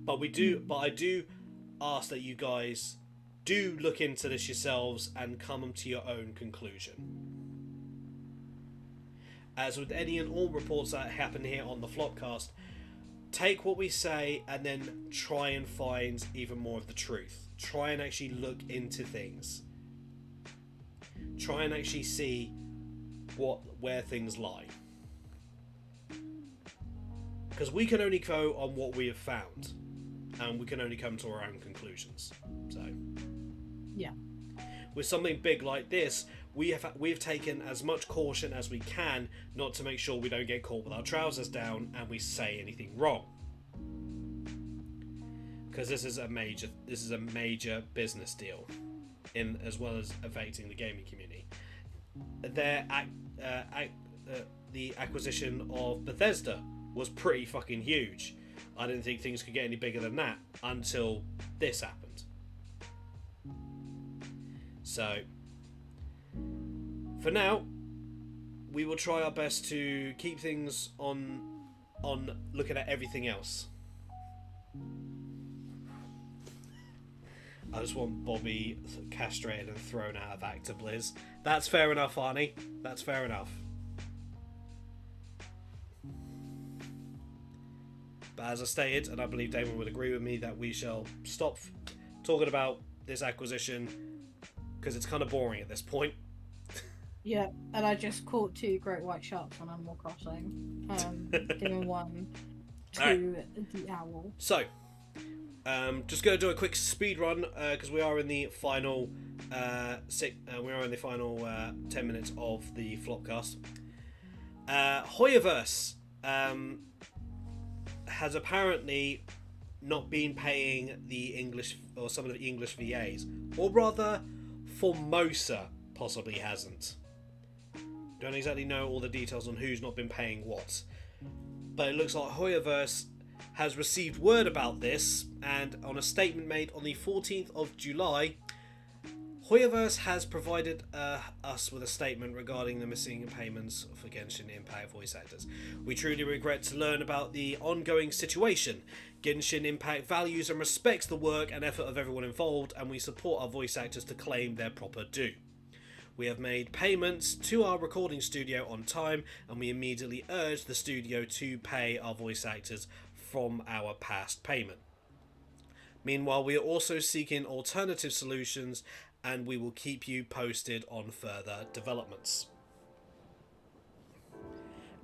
But I do ask that you guys do look into this yourselves and come to your own conclusion. As with any and all reports that happen here on the Flopcast, take what we say and then try and find even more of the truth. Try and actually look into things. Try and actually see where things lie. Because we can only go on what we have found, and we can only come to our own conclusions. So,
yeah,
with something big like this, we've taken as much caution as we can, not to make sure we don't get caught with our trousers down and we say anything wrong. Because this is a major business deal, as well as affecting the gaming community. The acquisition of Bethesda was pretty fucking huge. I didn't think things could get any bigger than that until this happened. So, for now, we will try our best to keep things on looking at everything else. I just want Bobby castrated and thrown out of Actiblizz. That's fair enough, Arnie. That's fair enough. But as I stated, and I believe Damon would agree with me, that we shall stop talking about this acquisition because it's kind of boring at this point.
Yeah, and I just caught 2 great white sharks on Animal Crossing. Giving one to the owl.
So, just going to do a quick speed run because we are in the final 10 minutes of the Flopcast. Hoyoverse has apparently not been paying the English or some of the English VAs, or rather, Formosa possibly hasn't. Don't exactly know all the details on who's not been paying what, but it looks like Hoyoverse has received word about this, and on a statement made on the 14th of July, Hoyoverse has provided us with a statement regarding the missing payments for Genshin Impact voice actors. We truly regret to learn about the ongoing situation. Genshin Impact values and respects the work and effort of everyone involved, and we support our voice actors to claim their proper due. We have made payments to our recording studio on time, and we immediately urge the studio to pay our voice actors from our past payment. Meanwhile, we are also seeking alternative solutions, and we will keep you posted on further developments.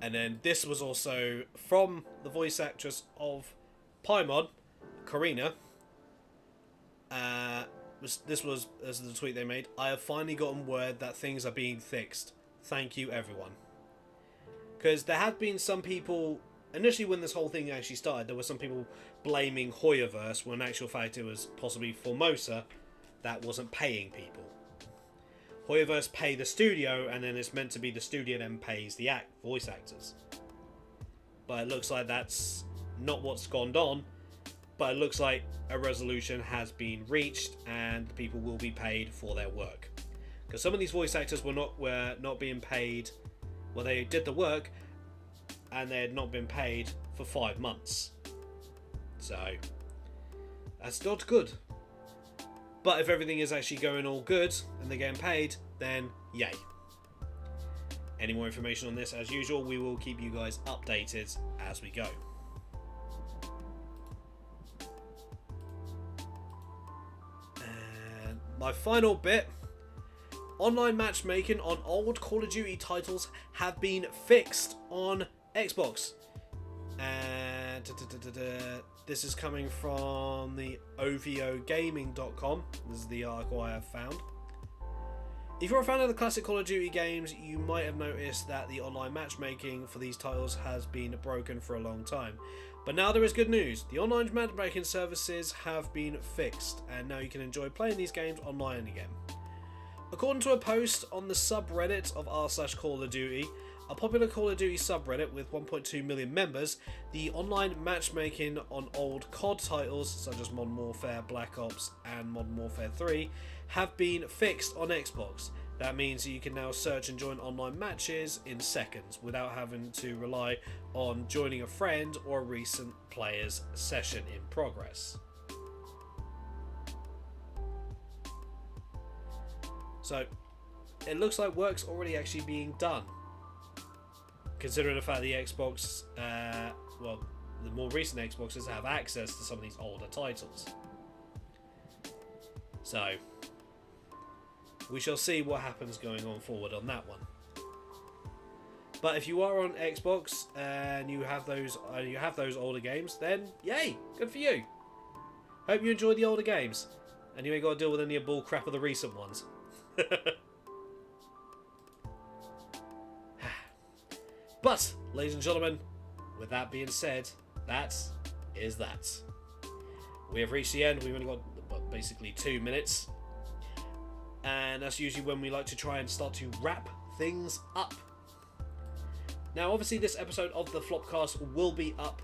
And then this was also from the voice actress of Paimon, Karina. This was as the tweet they made. I have finally gotten word that things are being fixed. Thank you, everyone. Because there have been some people, initially when this whole thing actually started, there were some people blaming Hoyoverse when in actual fact it was possibly Formosa that wasn't paying people. Hoyoverse pay the studio, and then it's meant to be the studio then pays the voice actors. But it looks like that's not what's gone on. But it looks like a resolution has been reached, and the people will be paid for their work. Because some of these voice actors were not being paid. Well, they did the work, and they had not been paid for 5 months. So that's not good. But if everything is actually going all good and they're getting paid, then yay. Any more information on this, as usual, we will keep you guys updated as we go. And my final bit, online matchmaking on old Call of Duty titles have been fixed on Xbox. And this is coming from the OVOgaming.com. This is the article I have found. If you're a fan of the classic Call of Duty games, you might have noticed that the online matchmaking for these titles has been broken for a long time. But now there is good news. The online matchmaking services have been fixed, and now you can enjoy playing these games online again. According to a post on the subreddit of r/Call of Duty, a popular Call of Duty subreddit with 1.2 million members, the online matchmaking on old COD titles such as Modern Warfare, Black Ops and Modern Warfare 3 have been fixed on Xbox. That means that you can now search and join online matches in seconds without having to rely on joining a friend or a recent player's session in progress. So, it looks like work's already actually being done. Considering the fact the Xbox, the more recent Xboxes have access to some of these older titles. So, we shall see what happens going on forward on that one. But if you are on Xbox and you have those older games, then yay, good for you. Hope you enjoy the older games, and you ain't got to deal with any bull crap of the recent ones. But, ladies and gentlemen, with that being said, that is that. We have reached the end. We've only got basically 2 minutes. And that's usually when we like to try and start to wrap things up. Now, obviously, this episode of the Flopcast will be up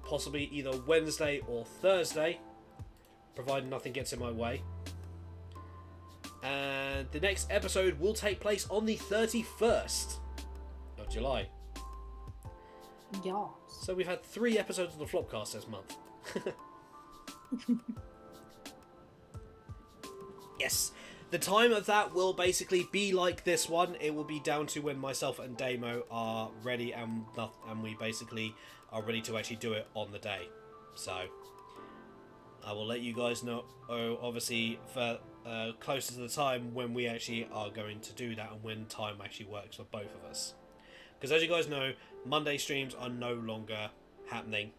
possibly either Wednesday or Thursday, provided nothing gets in my way. And the next episode will take place on the 31st of July.
Yes.
So we've had 3 episodes of the Flopcast this month. Yes. The time of that will basically be like this one. It will be down to when myself and Damo are ready and we basically are ready to actually do it on the day. So I will let you guys know, obviously, for closer to the time when we actually are going to do that and when time actually works for both of us. Because as you guys know, Monday streams are no longer happening.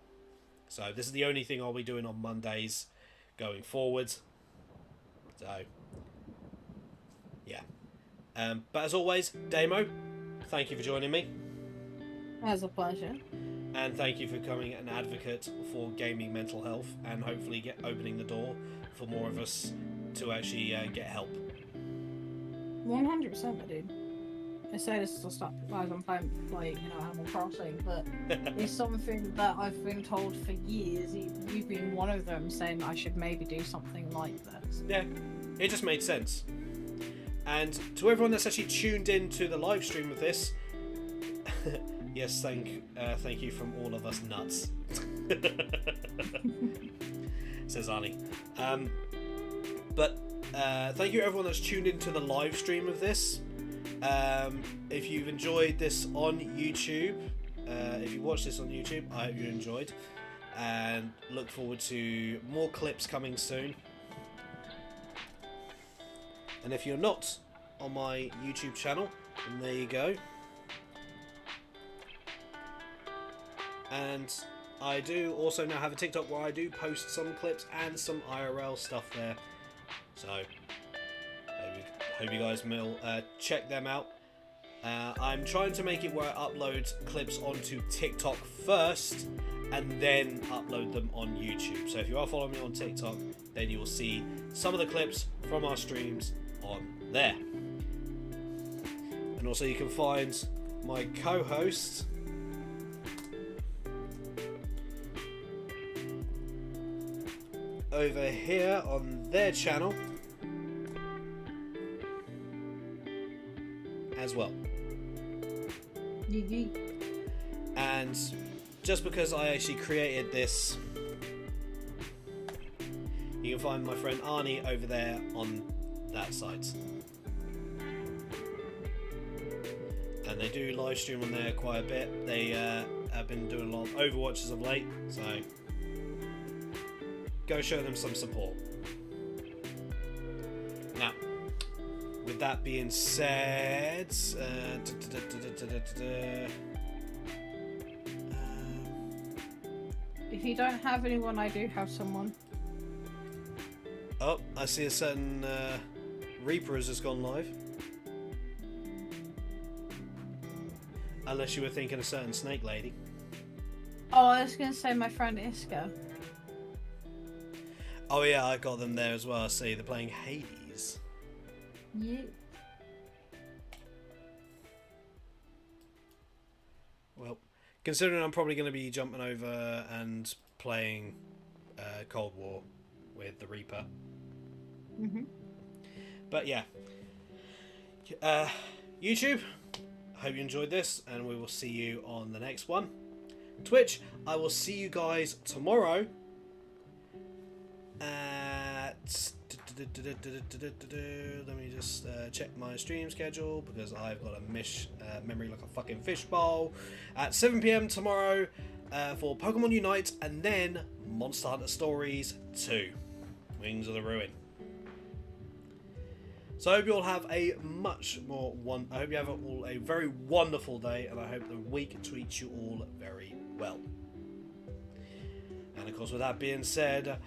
So this is the only thing I'll be doing on Mondays going forwards. So yeah. But as always, Damo, thank you for joining me.
As a pleasure.
And thank you for becoming an advocate for gaming mental health and hopefully opening the door for more of us to actually get help.
100%, I did. I say this to stop guys I'm playing, like, Animal Crossing, but it's something that I've been told for years. You've been one of them saying I should maybe do something like this.
Yeah, it just made sense. And to everyone that's actually tuned in to the live stream of this, yes, thank you from all of us nuts. Says Arnie. But thank you everyone that's tuned into the live stream of this. If you've enjoyed this on YouTube, if you watched this on YouTube, I hope you enjoyed, and look forward to more clips coming soon. And if you're not on my YouTube channel, then there you go. And I do also now have a TikTok where I do post some clips and some IRL stuff there. So hope you guys will check them out. I'm trying to make it where I upload clips onto TikTok first and then upload them on YouTube. So if you are following me on TikTok, then you will see some of the clips from our streams on there. And also you can find my co-host over here on their channel as well. And just because I actually created this, you can find my friend Arnie over there on that site. And they do live stream on there quite a bit. They have been doing a lot of Overwatch as of late, so go show them some support. Now, with that being said,
if you don't have anyone, I do have someone.
Oh, I see a certain Reaper has just gone live. Unless you were thinking a certain Snake Lady.
Oh, I was going to say my friend Iska.
Oh yeah, I got them there as well. I see they're playing Hades.
Yeah.
Well, considering I'm probably going to be jumping over and playing Cold War with the Reaper. But yeah. YouTube, I hope you enjoyed this, and we will see you on the next one. Twitch, I will see you guys tomorrow at... Let me just check my stream schedule, because I've got a memory like a fucking fishbowl. At 7 PM tomorrow for Pokemon Unite, and then Monster Hunter Stories 2, Wings of the Ruin. So I hope you all have I hope you have all a very wonderful day, and I hope the week treats you all very well. And of course, with that being said,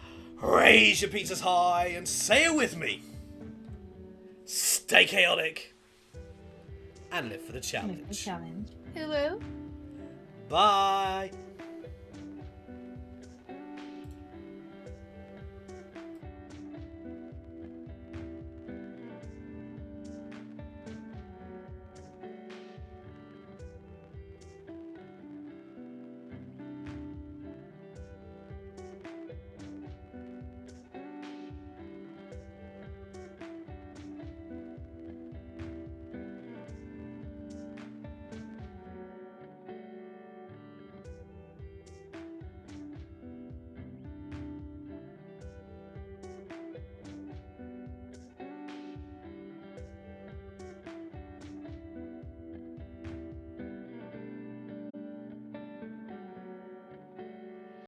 raise your pizzas high and say it with me. Stay chaotic and live for the challenge.
Hello.
Bye.